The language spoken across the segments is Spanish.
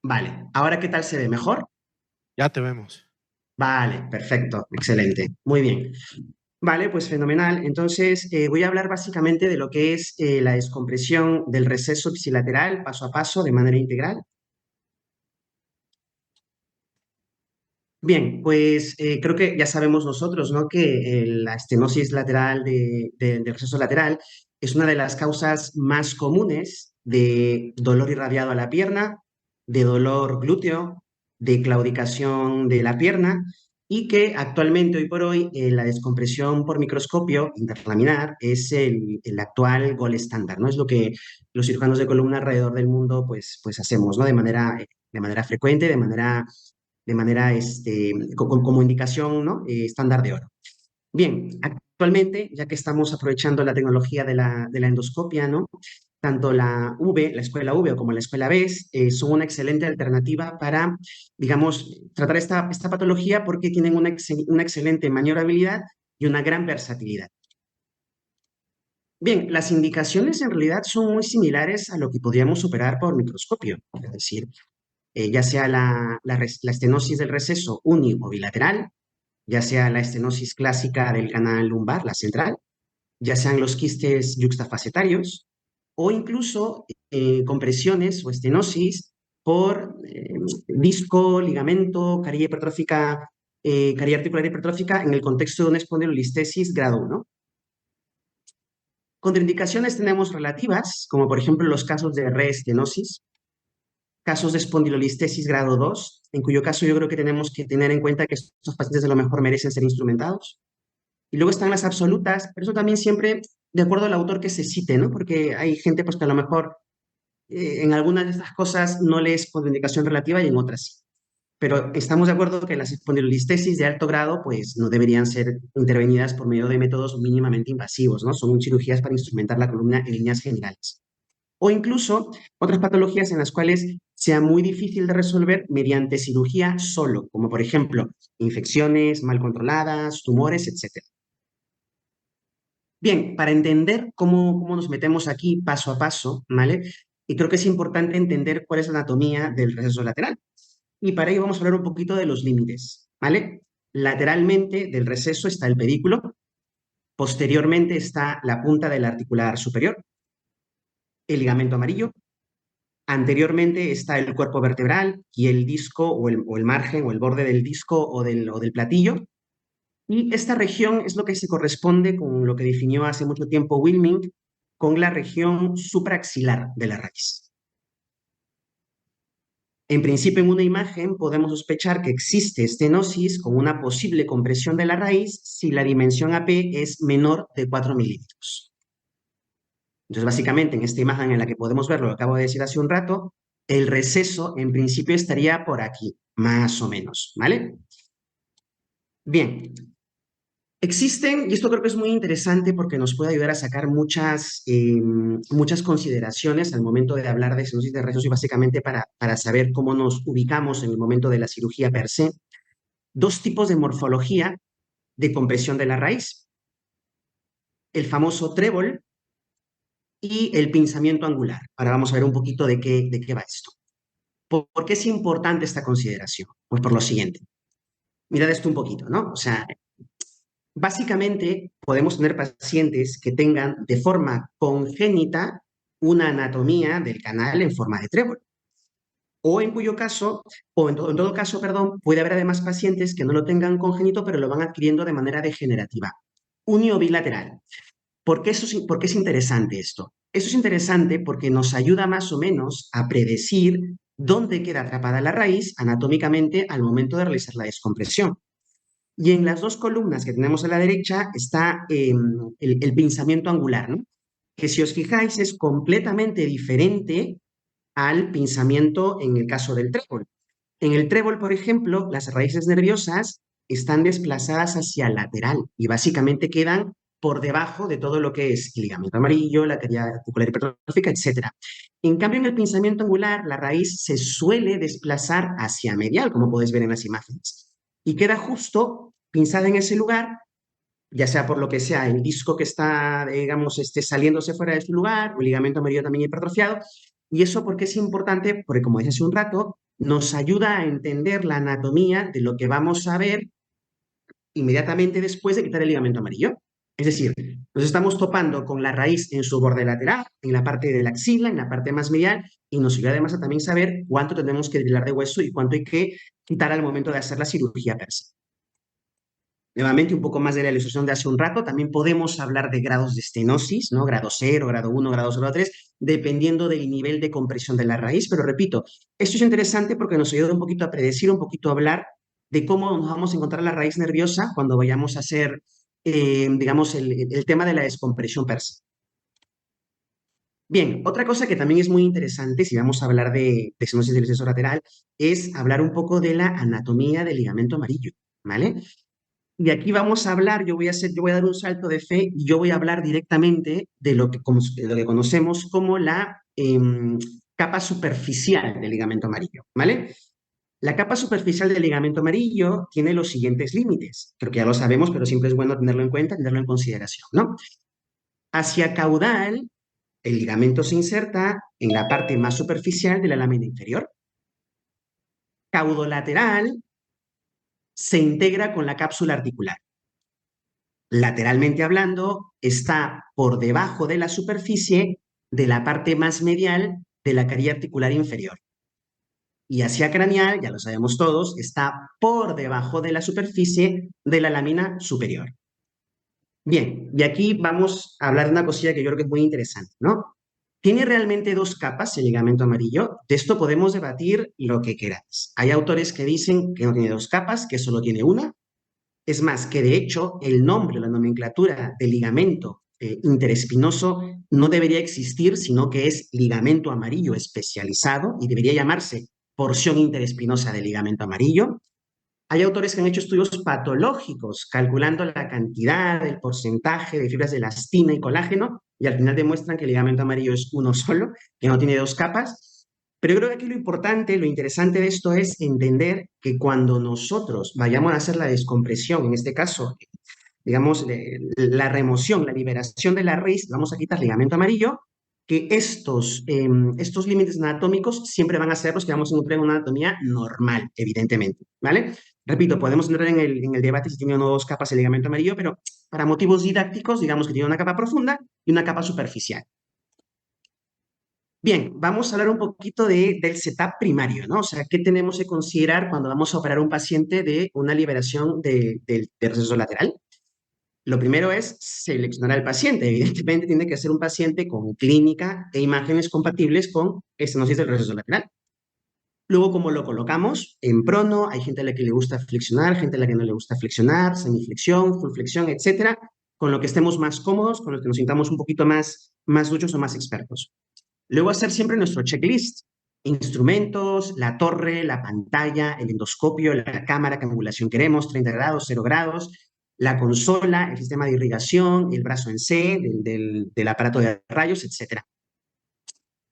Vale, ¿ahora qué tal se ve? ¿Mejor? Ya te vemos. Vale, perfecto, excelente, muy bien. Vale, pues fenomenal. Entonces, voy a hablar básicamente de lo que es la descompresión del receso ipsilateral paso a paso de manera integral. Bien, pues creo que ya sabemos nosotros, ¿no? Que la estenosis lateral del receso lateral es una de las causas más comunes de dolor irradiado a la pierna, de dolor glúteo, de claudicación de la pierna y que actualmente, hoy por hoy, la descompresión por microscopio interlaminar es el actual gol estándar, ¿no? Es lo que los cirujanos de columna alrededor del mundo pues hacemos, ¿no? De manera frecuente, como indicación, ¿no? Estándar de oro. Bien, actualmente, ya que estamos aprovechando la tecnología de la endoscopia, ¿no? Tanto la escuela V como la escuela B son una excelente alternativa para, digamos, tratar esta patología porque tienen una excelente maniobrabilidad y una gran versatilidad. Bien, las indicaciones en realidad son muy similares a lo que podríamos operar por microscopio, es decir, ya sea la estenosis del receso uni o bilateral, ya sea la estenosis clásica del canal lumbar, la central, ya sean los quistes yuxtafacetarios, o incluso compresiones o estenosis por disco, ligamento, caría articular hipertrófica en el contexto de una espondilolistesis grado 1. Contraindicaciones tenemos relativas, como por ejemplo los casos de reestenosis, casos de espondilolistesis grado 2, en cuyo caso yo creo que tenemos que tener en cuenta que estos pacientes a lo mejor merecen ser instrumentados. Y luego están las absolutas, pero eso también siempre de acuerdo al autor que se cite, ¿no? Porque hay gente pues que a lo mejor en algunas de estas cosas no le es contraindicación relativa y en otras sí. Pero estamos de acuerdo que las espondilolistesis de alto grado pues no deberían ser intervenidas por medio de métodos mínimamente invasivos, ¿no? Son cirugías para instrumentar la columna en líneas generales. O incluso otras patologías en las cuales sea muy difícil de resolver mediante cirugía solo, como por ejemplo infecciones mal controladas, tumores, etcétera. Bien, para entender cómo nos metemos aquí paso a paso, ¿vale? Y creo que es importante entender cuál es la anatomía del receso lateral. Y para ello vamos a hablar un poquito de los límites, ¿vale? Lateralmente del receso está el pedículo, posteriormente está la punta del articular superior, el ligamento amarillo, anteriormente está el cuerpo vertebral y el disco o el margen o el borde del disco o del platillo. Y esta región es lo que se corresponde con lo que definió hace mucho tiempo Wilming con la región supraaxilar de la raíz. En principio, en una imagen podemos sospechar que existe estenosis con una posible compresión de la raíz si la dimensión AP es menor de 4 milímetros. Entonces, básicamente, en esta imagen en la que podemos ver lo que acabo de decir hace un rato, el receso en principio estaría por aquí, más o menos, ¿vale? Bien, existen, y esto creo que es muy interesante porque nos puede ayudar a sacar muchas consideraciones al momento de hablar de estenosis de receso y básicamente para saber cómo nos ubicamos en el momento de la cirugía per se. Dos tipos de morfología de compresión de la raíz, el famoso trébol y el pinzamiento angular. Ahora vamos a ver un poquito de qué va esto. ¿Por qué es importante esta consideración? Pues por lo siguiente. Mirad esto un poquito, ¿no? O sea, básicamente podemos tener pacientes que tengan de forma congénita una anatomía del canal en forma de trébol. O en cuyo caso, en todo caso, perdón, puede haber además pacientes que no lo tengan congénito, pero lo van adquiriendo de manera degenerativa. Unio bilateral. ¿Por qué es interesante esto? Eso es interesante porque nos ayuda más o menos a predecir dónde queda atrapada la raíz anatómicamente al momento de realizar la descompresión. Y en las dos columnas que tenemos a la derecha está el pinzamiento angular, ¿no? Que si os fijáis es completamente diferente al pinzamiento en el caso del trébol. En el trébol, por ejemplo, las raíces nerviosas están desplazadas hacia lateral y básicamente quedan por debajo de todo lo que es el ligamento amarillo, la cavidad articular hipertrófica, etc. En cambio, en el pinzamiento angular, la raíz se suele desplazar hacia medial, como podéis ver en las imágenes, y queda justo pinzada en ese lugar, ya sea por lo que sea, el disco que está, digamos, saliéndose fuera de su lugar, o el ligamento amarillo también hipertrofiado. ¿Y eso por qué es importante? Porque, como decía hace un rato, nos ayuda a entender la anatomía de lo que vamos a ver inmediatamente después de quitar el ligamento amarillo. Es decir, nos estamos topando con la raíz en su borde lateral, en la parte de la axila, en la parte más medial, y nos ayuda además a también saber cuánto tenemos que drilar de hueso y cuánto hay que quitar al momento de hacer la cirugía per se. Nuevamente, un poco más de la ilustración de hace un rato, también podemos hablar de grados de estenosis, ¿no? Grado 0, grado 1, grado 0, grado 3, dependiendo del nivel de compresión de la raíz, pero repito, esto es interesante porque nos ayuda un poquito a predecir, un poquito a hablar de cómo nos vamos a encontrar la raíz nerviosa cuando vayamos a hacer, digamos, el tema de la descompresión per se. Bien, otra cosa que también es muy interesante, si vamos a hablar de estenosis del exceso lateral, es hablar un poco de la anatomía del ligamento amarillo, ¿vale? Y aquí vamos a hablar, yo voy a dar un salto de fe y yo voy a hablar directamente de lo que conocemos como la capa superficial del ligamento amarillo, ¿vale? La capa superficial del ligamento amarillo tiene los siguientes límites. Creo que ya lo sabemos, pero siempre es bueno tenerlo en cuenta, tenerlo en consideración, ¿no? Hacia caudal, el ligamento se inserta en la parte más superficial de la lámina inferior. Caudolateral se integra con la cápsula articular. Lateralmente hablando, está por debajo de la superficie de la parte más medial de la caría articular inferior. Y hacia craneal, ya lo sabemos todos, está por debajo de la superficie de la lámina superior. Bien, y aquí vamos a hablar de una cosilla que yo creo que es muy interesante, ¿no? ¿Tiene realmente dos capas el ligamento amarillo? De esto podemos debatir lo que queráis. Hay autores que dicen que no tiene dos capas, que solo tiene una. Es más, que de hecho el nombre, la nomenclatura del ligamento interespinoso no debería existir, sino que es ligamento amarillo especializado y debería llamarse porción interespinosa del ligamento amarillo. Hay autores que han hecho estudios patológicos calculando la cantidad, el porcentaje de fibras de elastina y colágeno y al final demuestran que el ligamento amarillo es uno solo, que no tiene dos capas. Pero yo creo que aquí lo importante, lo interesante de esto es entender que cuando nosotros vayamos a hacer la descompresión, en este caso, digamos, la remoción, la liberación de la raíz, vamos a quitar ligamento amarillo, que estos límites anatómicos siempre van a ser los que vamos a encontrar en una anatomía normal, evidentemente, ¿vale? Repito, podemos entrar en el debate si tiene o no dos capas el ligamento amarillo, pero para motivos didácticos, digamos que tiene una capa profunda y una capa superficial. Bien, vamos a hablar un poquito del setup primario, ¿no? O sea, ¿qué tenemos que considerar cuando vamos a operar a un paciente de una liberación del receso lateral? Lo primero es seleccionar al paciente. Evidentemente tiene que ser un paciente con clínica e imágenes compatibles con estenosis del receso lateral. Luego, ¿cómo lo colocamos? En prono, hay gente a la que le gusta flexionar, gente a la que no le gusta flexionar, semiflexión, full flexión, etcétera, con lo que estemos más cómodos, con lo que nos sintamos un poquito más duchos o más expertos. Luego, hacer siempre nuestro checklist. Instrumentos, la torre, la pantalla, el endoscopio, la cámara, qué angulación queremos, 30 grados, 0 grados, la consola, el sistema de irrigación, el brazo en C, del aparato de rayos, etcétera.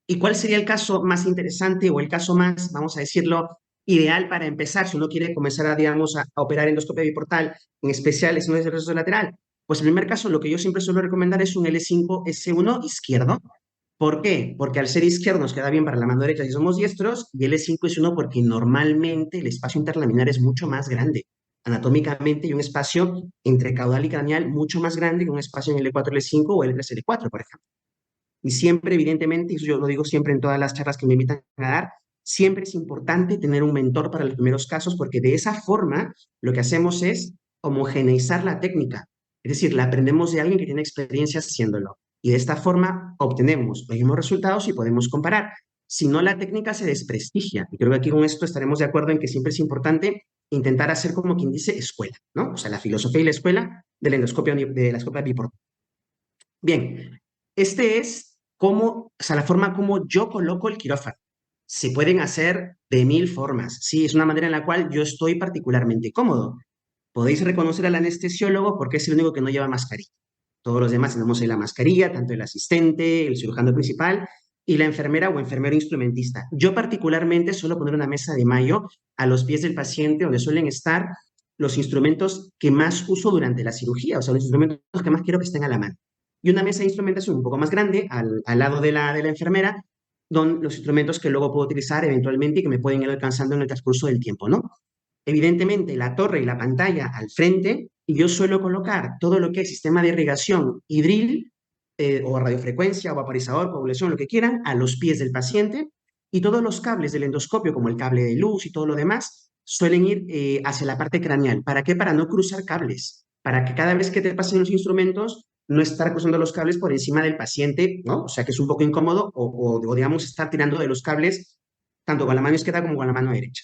¿Y cuál sería el caso más interesante o el caso más, vamos a decirlo, ideal para empezar si uno quiere comenzar a, digamos, a operar endoscopia biportal, en especial en el receso lateral? Pues en el primer caso, lo que yo siempre suelo recomendar es un L5-S1 izquierdo. ¿Por qué? Porque al ser izquierdo nos queda bien para la mano derecha si somos diestros, y L5-S1 porque normalmente el espacio interlaminar es mucho más grande. Anatómicamente hay un espacio entre caudal y craneal mucho más grande que un espacio en L4-L5 o L3-L4, por ejemplo. Y siempre, evidentemente, y eso yo lo digo siempre en todas las charlas que me invitan a dar, siempre es importante tener un mentor para los primeros casos, porque de esa forma lo que hacemos es homogeneizar la técnica. Es decir, la aprendemos de alguien que tiene experiencia haciéndolo. Y de esta forma obtenemos los mismos resultados y podemos comparar. Si no, la técnica se desprestigia. Y creo que aquí con esto estaremos de acuerdo en que siempre es importante intentar hacer como quien dice escuela, ¿no? O sea, la filosofía y la escuela del endoscopio, de la escopia biportal. Bien, este es cómo, o sea, la forma como yo coloco el quirófano. Se pueden hacer de mil formas. Sí, es una manera en la cual yo estoy particularmente cómodo. Podéis reconocer al anestesiólogo porque es el único que no lleva mascarilla. Todos los demás tenemos ahí la mascarilla, tanto el asistente, el cirujano principal y la enfermera o enfermero instrumentista. Yo particularmente suelo poner una mesa de mayo a los pies del paciente donde suelen estar los instrumentos que más uso durante la cirugía, o sea, los instrumentos que más quiero que estén a la mano. Y una mesa de instrumentación un poco más grande al lado de la enfermera, los instrumentos que luego puedo utilizar eventualmente y que me pueden ir alcanzando en el transcurso del tiempo, ¿no? Evidentemente, la torre y la pantalla al frente, y yo suelo colocar todo lo que es sistema de irrigación y drill, o radiofrecuencia, o vaporizador, coagulación, lo que quieran, a los pies del paciente, y todos los cables del endoscopio, como el cable de luz y todo lo demás, suelen ir hacia la parte craneal. ¿Para qué? Para no cruzar cables, para que cada vez que te pasen los instrumentos, no estar cruzando los cables por encima del paciente, ¿no? O sea, que es un poco incómodo, o digamos, estar tirando de los cables tanto con la mano izquierda como con la mano derecha.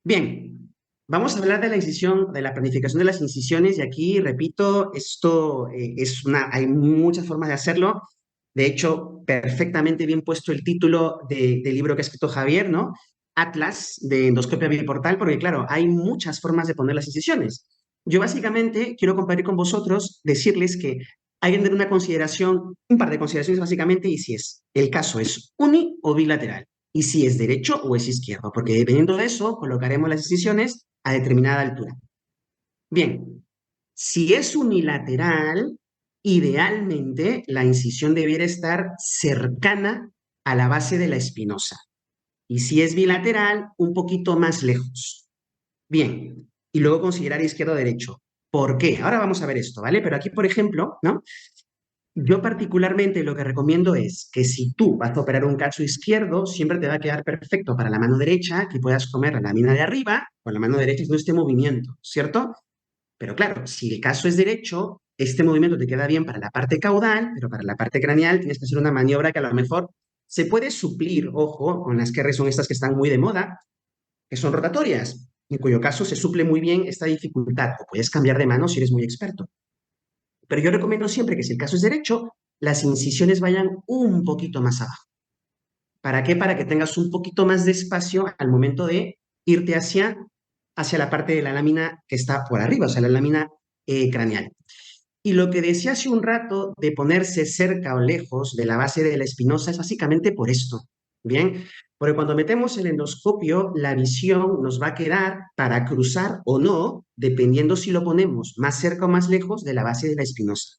Bien, vamos a hablar de la incisión, de la planificación de las incisiones, y aquí, repito, esto hay muchas formas de hacerlo. De hecho, perfectamente bien puesto el título del libro que ha escrito Javier, ¿no? Atlas de endoscopia biportal, porque claro, hay muchas formas de poner las incisiones. Yo básicamente quiero compartir con vosotros, decirles que hay que tener una consideración, un par de consideraciones básicamente, y si es, el caso es uni o bilateral y si es derecho o es izquierdo, porque dependiendo de eso colocaremos las incisiones a determinada altura. Bien, si es unilateral, idealmente la incisión debiera estar cercana a la base de la espinosa. Y si es bilateral, un poquito más lejos. Bien, y luego considerar izquierdo o derecho. ¿Por qué? Ahora vamos a ver esto, ¿vale? Pero aquí, por ejemplo, ¿no? Yo particularmente lo que recomiendo es que si tú vas a operar un cacho izquierdo, siempre te va a quedar perfecto para la mano derecha, que puedas comer la lámina de arriba con la mano derecha haciendo este movimiento, ¿cierto? Pero claro, si el caso es derecho, este movimiento te queda bien para la parte caudal, pero para la parte craneal tienes que hacer una maniobra que a lo mejor se puede suplir, ojo, con las que son estas que están muy de moda, que son rotatorias, en cuyo caso se suple muy bien esta dificultad, o puedes cambiar de mano si eres muy experto. Pero yo recomiendo siempre que si el caso es derecho, las incisiones vayan un poquito más abajo. ¿Para qué? Para que tengas un poquito más de espacio al momento de irte hacia la parte de la lámina que está por arriba, o sea, la lámina craneal. Y lo que decía hace un rato de ponerse cerca o lejos de la base de la espinosa es básicamente por esto. Bien, porque cuando metemos el endoscopio, la visión nos va a quedar para cruzar o no, dependiendo si lo ponemos más cerca o más lejos de la base de la espinosa.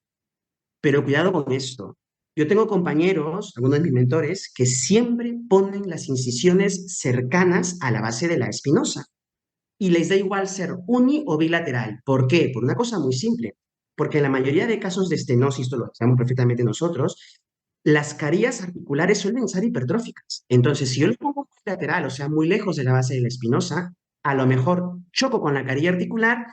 Pero cuidado con esto. Yo tengo compañeros, algunos de mis mentores, que siempre ponen las incisiones cercanas a la base de la espinosa y les da igual ser uni o bilateral. ¿Por qué? Por una cosa muy simple. Porque en la mayoría de casos de estenosis, esto lo sabemos perfectamente nosotros, las carillas articulares suelen ser hipertróficas. Entonces, si yo le pongo bilateral, o sea, muy lejos de la base de la espinosa, a lo mejor choco con la carilla articular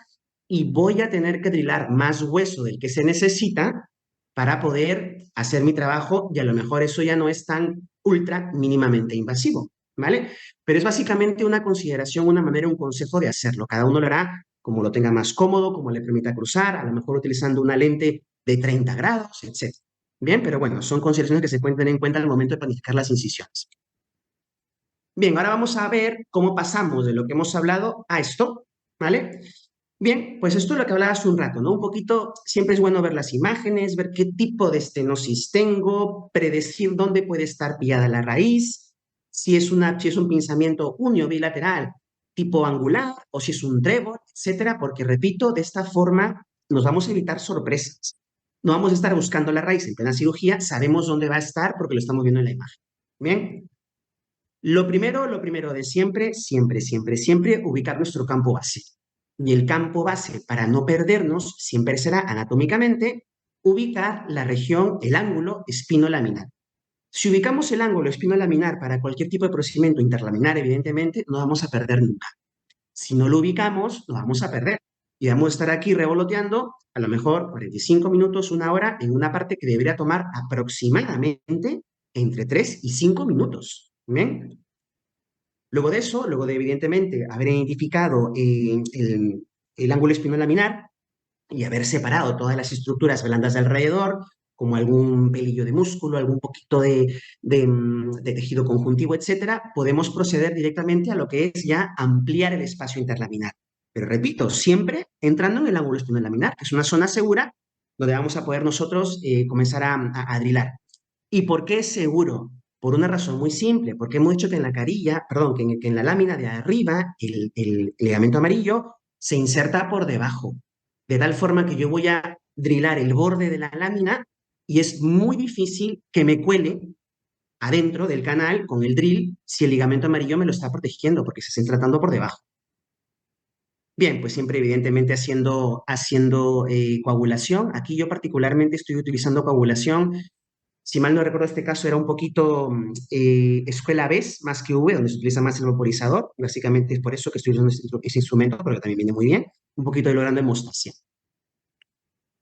y voy a tener que drilar más hueso del que se necesita para poder hacer mi trabajo, y a lo mejor eso ya no es tan ultra mínimamente invasivo, ¿vale? Pero es básicamente una consideración, una manera, un consejo de hacerlo. Cada uno lo hará como lo tenga más cómodo, como le permita cruzar, a lo mejor utilizando una lente de 30 grados, etc. Bien, pero bueno, son consideraciones que se pueden tener en cuenta al momento de planificar las incisiones. Bien, ahora vamos a ver cómo pasamos de lo que hemos hablado a esto, ¿vale? Bien, pues esto es lo que hablaba hace un rato, ¿no? Un poquito, siempre es bueno ver las imágenes, ver qué tipo de estenosis tengo, predecir dónde puede estar pillada la raíz, si es un pinzamiento unio bilateral tipo angular o si es un trébol, etcétera, porque repito, de esta forma nos vamos a evitar sorpresas. No vamos a estar buscando la raíz en plena cirugía, sabemos dónde va a estar porque lo estamos viendo en la imagen. Bien, lo primero de siempre, siempre, siempre, siempre ubicar nuestro campo base. Y el campo base, para no perdernos, siempre será anatómicamente ubicar la región, el ángulo espino-laminar. Si ubicamos el ángulo espino-laminar para cualquier tipo de procedimiento interlaminar, evidentemente, no vamos a perder nunca. Si no lo ubicamos, lo vamos a perder. Y vamos a estar aquí revoloteando a lo mejor 45 minutos, una hora, en una parte que debería tomar aproximadamente entre 3 y 5 minutos. ¿Bien? Luego de eso, luego de evidentemente haber identificado el ángulo espinolaminar y haber separado todas las estructuras blandas de alrededor, como algún pelillo de músculo, algún poquito de tejido conjuntivo, etcétera, podemos proceder directamente a lo que es ya ampliar el espacio interlaminar. Pero repito, siempre entrando en el ángulo espinolaminar, que es una zona segura donde vamos a poder nosotros comenzar a drilar. ¿Y por qué es seguro? Por una razón muy simple, porque hemos dicho que en la carilla, perdón, que en la lámina de arriba, el ligamento amarillo se inserta por debajo, de tal forma que yo voy a drilar el borde de la lámina y es muy difícil que me cuele adentro del canal con el drill si el ligamento amarillo me lo está protegiendo porque se está tratando por debajo. Bien, pues siempre evidentemente haciendo coagulación. Aquí yo particularmente estoy utilizando coagulación. Si mal no recuerdo, este caso era un poquito escuela BES más que V, donde se utiliza más el vaporizador. Básicamente es por eso que estoy usando ese instrumento, pero que también viene muy bien. Un poquito de logrando hemostasia.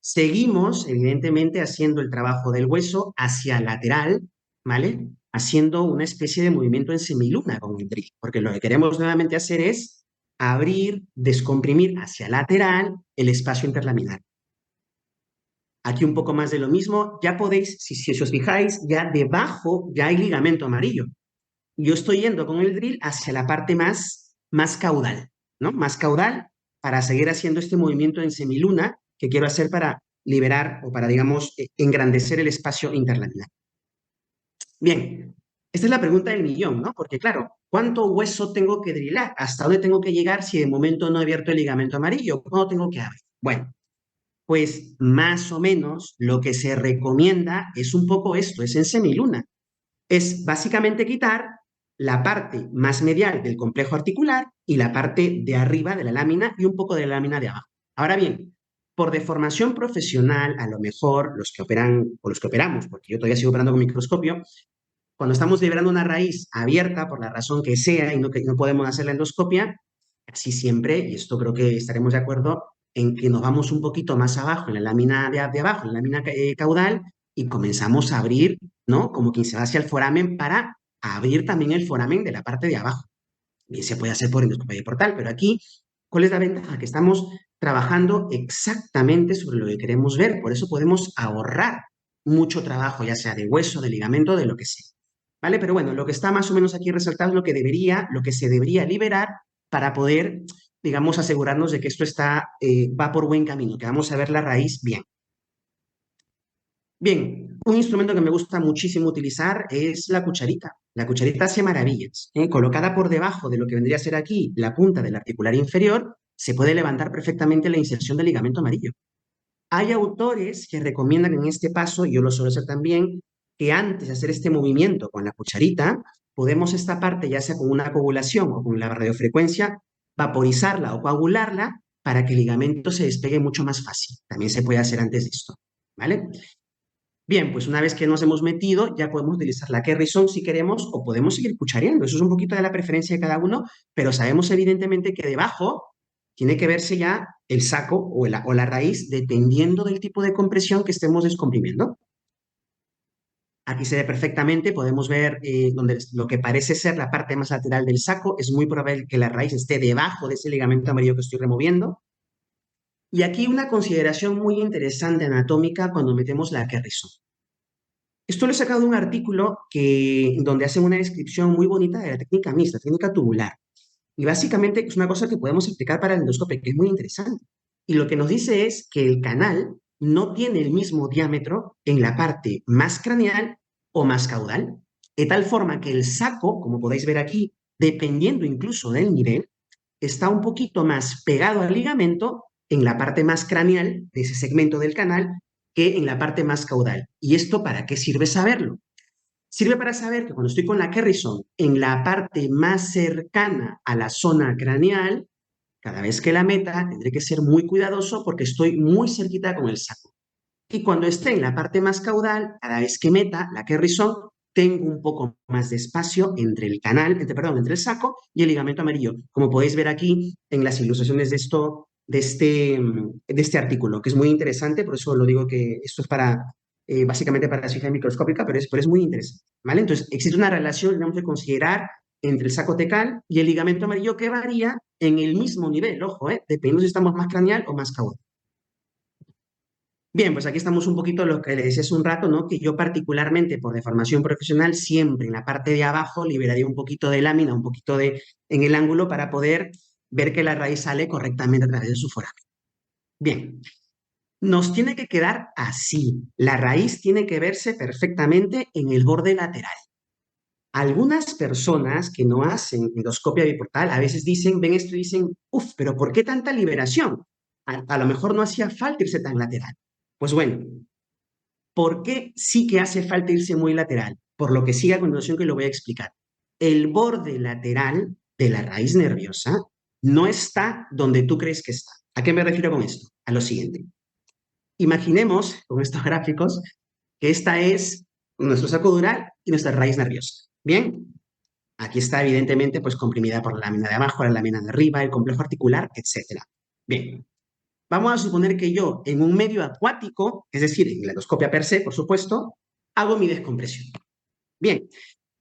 Seguimos, evidentemente, haciendo el trabajo del hueso hacia lateral, ¿vale? Haciendo una especie de movimiento en semiluna con el drill, porque lo que queremos nuevamente hacer es abrir, descomprimir hacia lateral el espacio interlaminar. Aquí un poco más de lo mismo, ya podéis, si os fijáis, ya debajo ya hay ligamento amarillo. Yo estoy yendo con el drill hacia la parte más caudal, ¿no? Más caudal para seguir haciendo este movimiento en semiluna que quiero hacer para liberar o para, digamos, engrandecer el espacio interlaminar. Bien, esta es la pregunta del millón, ¿no? Porque claro, ¿cuánto hueso tengo que drillar? ¿Hasta dónde tengo que llegar si de momento no he abierto el ligamento amarillo? ¿Cuándo tengo que abrir? Bueno, pues más o menos lo que se recomienda es un poco esto, es en semiluna. Es básicamente quitar la parte más medial del complejo articular y la parte de arriba de la lámina y un poco de la lámina de abajo. Ahora bien, por deformación profesional, a lo mejor los que operan o los que operamos, porque yo todavía sigo operando con microscopio, cuando estamos liberando una raíz abierta, por la razón que no podemos hacer la endoscopia, así siempre, y esto creo que estaremos de acuerdo, en que nos vamos un poquito más abajo, en la lámina de abajo, en la lámina caudal, y comenzamos a abrir, ¿no? Como quien se va hacia el foramen para abrir también el foramen de la parte de abajo. Bien, se puede hacer por endoscopia portal, pero aquí, ¿cuál es la ventaja? Que estamos trabajando exactamente sobre lo que queremos ver, por eso podemos ahorrar mucho trabajo, ya sea de hueso, de ligamento, de lo que sea. ¿Vale? Pero bueno, lo que está más o menos aquí resaltado es lo que se debería liberar para poder, digamos, asegurarnos de que esto va por buen camino, que vamos a ver la raíz bien. Bien, un instrumento que me gusta muchísimo utilizar es la cucharita. La cucharita hace maravillas. Colocada por debajo de lo que vendría a ser aquí la punta del articular inferior, se puede levantar perfectamente la inserción del ligamento amarillo. Hay autores que recomiendan en este paso, y yo lo suelo hacer también, que antes de hacer este movimiento con la cucharita, podemos esta parte, ya sea con una coagulación o con la radiofrecuencia, vaporizarla o coagularla para que el ligamento se despegue mucho más fácil. También se puede hacer antes de esto, ¿vale? Bien, pues una vez que nos hemos metido, ya podemos utilizar la Kerrison si queremos o podemos seguir cuchareando. Eso es un poquito de la preferencia de cada uno, pero sabemos evidentemente que debajo tiene que verse ya el saco o la raíz dependiendo del tipo de compresión que estemos descomprimiendo. Aquí se ve perfectamente, podemos ver donde lo que parece ser la parte más lateral del saco. Es muy probable que la raíz esté debajo de ese ligamento amarillo que estoy removiendo. Y aquí una consideración muy interesante anatómica cuando metemos la Kerrison. Esto lo he sacado de un artículo donde hacen una descripción muy bonita de la técnica mixta, técnica tubular. Y básicamente es una cosa que podemos aplicar para el endoscopio, que es muy interesante. Y lo que nos dice es que el canal no tiene el mismo diámetro en la parte más craneal o más caudal, de tal forma que el saco, como podéis ver aquí, dependiendo incluso del nivel, está un poquito más pegado al ligamento en la parte más craneal de ese segmento del canal que en la parte más caudal. ¿Y esto para qué sirve saberlo? Sirve para saber que cuando estoy con la Kerrison en la parte más cercana a la zona craneal, cada vez que la meta tendré que ser muy cuidadoso porque estoy muy cerquita con el saco. Y cuando esté en la parte más caudal, cada vez que meta la Kerrison, tengo un poco más de espacio entre el canal, entre el saco y el ligamento amarillo, como podéis ver aquí en las ilustraciones de este artículo, que es muy interesante, por eso lo digo que esto es básicamente para la cirugía microscópica, pero es muy interesante, ¿vale? Entonces, existe una relación, digamos, de considerar entre el saco tecal y el ligamento amarillo que varía en el mismo nivel, ojo, dependiendo si estamos más craneal o más caudal. Bien, pues aquí estamos un poquito lo que le decía hace un rato, ¿no? Que yo particularmente por deformación profesional siempre en la parte de abajo liberaría un poquito de lámina, un poquito en el ángulo para poder ver que la raíz sale correctamente a través de su foramen. Bien, nos tiene que quedar así. La raíz tiene que verse perfectamente en el borde lateral. Algunas personas que no hacen endoscopia biportal a veces ven esto y dicen, uff, pero ¿por qué tanta liberación? A lo mejor no hacía falta irse tan lateral. Pues bueno, ¿por qué sí que hace falta irse muy lateral? por lo que sigue a continuación que lo voy a explicar. El borde lateral de la raíz nerviosa no está donde tú crees que está. ¿A qué me refiero con esto? A lo siguiente. Imaginemos, con estos gráficos, que esta es nuestro saco dural y nuestra raíz nerviosa. Bien, aquí está evidentemente pues comprimida por la lámina de abajo, la lámina de arriba, el complejo articular, etc. Bien, vamos a suponer que yo en un medio acuático, es decir, en la endoscopia per se, por supuesto, hago mi descompresión. Bien,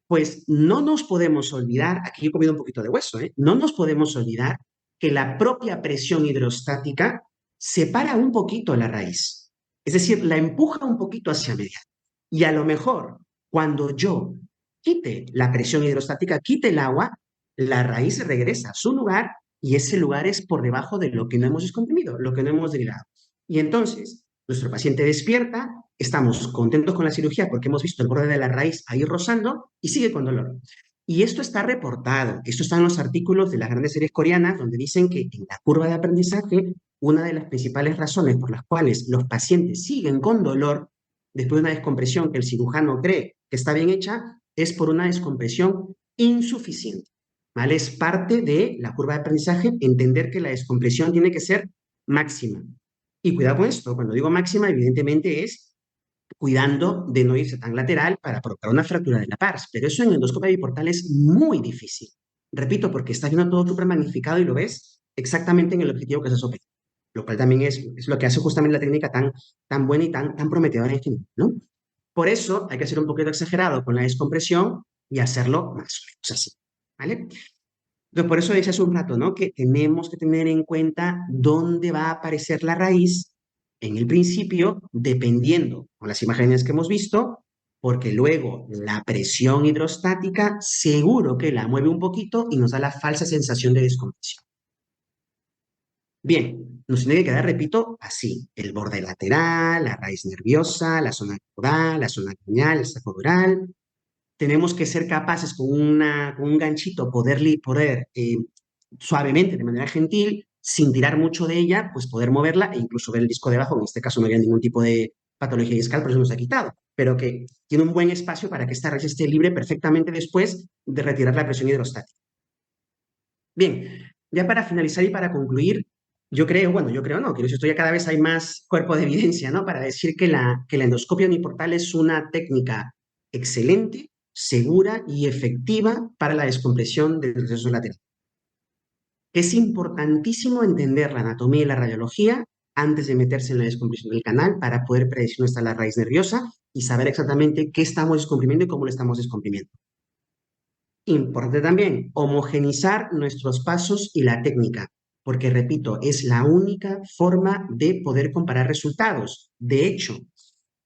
pues no nos podemos olvidar, aquí he comido un poquito de hueso, no nos podemos olvidar que la propia presión hidrostática separa un poquito la raíz, es decir, la empuja un poquito hacia media. Y a lo mejor, cuando yo quite la presión hidrostática, quite el agua, la raíz regresa a su lugar y ese lugar es por debajo de lo que no hemos descomprimido, lo que no hemos drenado. Y entonces, nuestro paciente despierta, estamos contentos con la cirugía porque hemos visto el borde de la raíz ahí rozando y sigue con dolor. Y esto está reportado, esto está en los artículos de las grandes series coreanas donde dicen que en la curva de aprendizaje una de las principales razones por las cuales los pacientes siguen con dolor después de una descompresión que el cirujano cree que está bien hecha es por una descompresión insuficiente. ¿Vale? Es parte de la curva de aprendizaje entender que la descompresión tiene que ser máxima. Y cuidado con esto, cuando digo máxima, evidentemente es cuidando de no irse tan lateral para provocar una fractura de la pars, pero eso en endoscopia biportal es muy difícil. Repito, porque estás viendo todo súper magnificado y lo ves exactamente en el objetivo que se soporta, lo cual también es lo que hace justamente la técnica tan buena y tan prometedora en este nivel, ¿no? Por eso hay que ser un poquito exagerado con la descompresión y hacerlo más o menos así, ¿vale? Entonces, por eso decía hace un rato, ¿no? Que tenemos que tener en cuenta dónde va a aparecer la raíz en el principio, dependiendo con las imágenes que hemos visto, porque luego la presión hidrostática seguro que la mueve un poquito y nos da la falsa sensación de descompresión. Bien, nos tiene que quedar, repito, así, el borde lateral, la raíz nerviosa, la zona caudal, la zona craneal, el saco dural. Tenemos que ser capaces con un ganchito poder suavemente, de manera gentil, sin tirar mucho de ella, pues poder moverla e incluso ver el disco debajo. En este caso no había ningún tipo de patología discal, por eso nos ha quitado, pero que tiene un buen espacio para que esta raíz esté libre perfectamente después de retirar la presión hidrostática. Bien, ya para finalizar y para concluir, yo creo no, que esto ya cada vez hay más cuerpo de evidencia, ¿no? Para decir que la endoscopia uniportal es una técnica excelente, segura y efectiva para la descompresión del proceso lateral. Es importantísimo entender la anatomía y la radiología antes de meterse en la descompresión del canal para poder predecir dónde está la raíz nerviosa y saber exactamente qué estamos descomprimiendo y cómo lo estamos descomprimiendo. Importante también, homogenizar nuestros pasos y la técnica, porque repito, es la única forma de poder comparar resultados. De hecho,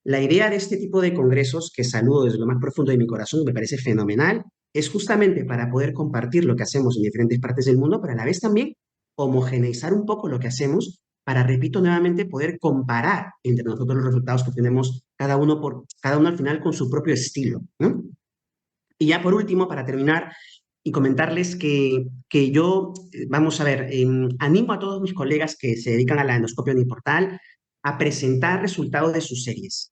la idea de este tipo de congresos, que saludo desde lo más profundo de mi corazón, me parece fenomenal, es justamente para poder compartir lo que hacemos en diferentes partes del mundo, pero a la vez también homogeneizar un poco lo que hacemos para, repito nuevamente, poder comparar entre nosotros los resultados que tenemos cada uno al final con su propio estilo, ¿no? Y ya por último, para terminar, y comentarles que yo, vamos a ver, animo a todos mis colegas que se dedican a la endoscopia uniportal a presentar resultados de sus series.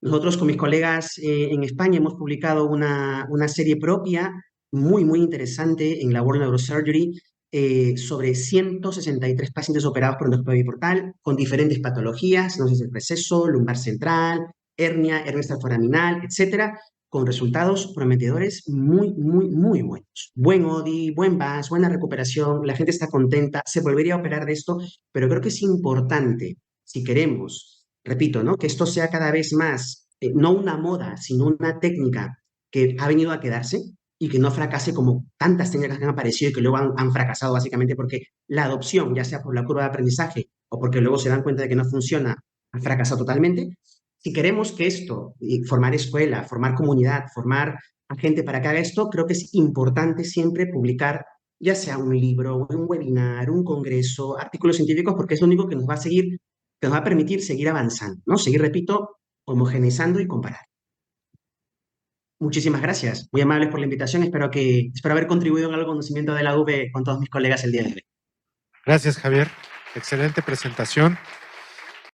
Nosotros con mis colegas en España hemos publicado una serie propia muy interesante en la World Neurosurgery sobre 163 pacientes operados por endoscopia biportal con diferentes patologías, no sé si el receso, lumbar central, hernia extraforaminal, etcétera, con resultados prometedores muy buenos. Buen ODI, buen VAS, buena recuperación, la gente está contenta, se volvería a operar de esto, pero creo que es importante, si queremos, repito, ¿no? Que esto sea cada vez más, no una moda, sino una técnica que ha venido a quedarse y que no fracase como tantas técnicas que han aparecido y que luego han fracasado básicamente porque la adopción, ya sea por la curva de aprendizaje o porque luego se dan cuenta de que no funciona, ha fracasado totalmente. Si queremos que esto, formar escuela, formar comunidad, formar a gente para que haga esto, creo que es importante siempre publicar ya sea un libro, un webinar, un congreso, artículos científicos, porque es lo único que nos va a seguir, que nos va a permitir seguir avanzando, ¿no? Seguir, repito, homogeneizando y comparar. Muchísimas gracias, muy amables por la invitación, espero haber contribuido en algo al conocimiento de la UV con todos mis colegas el día de hoy. Gracias, Javier. Excelente presentación.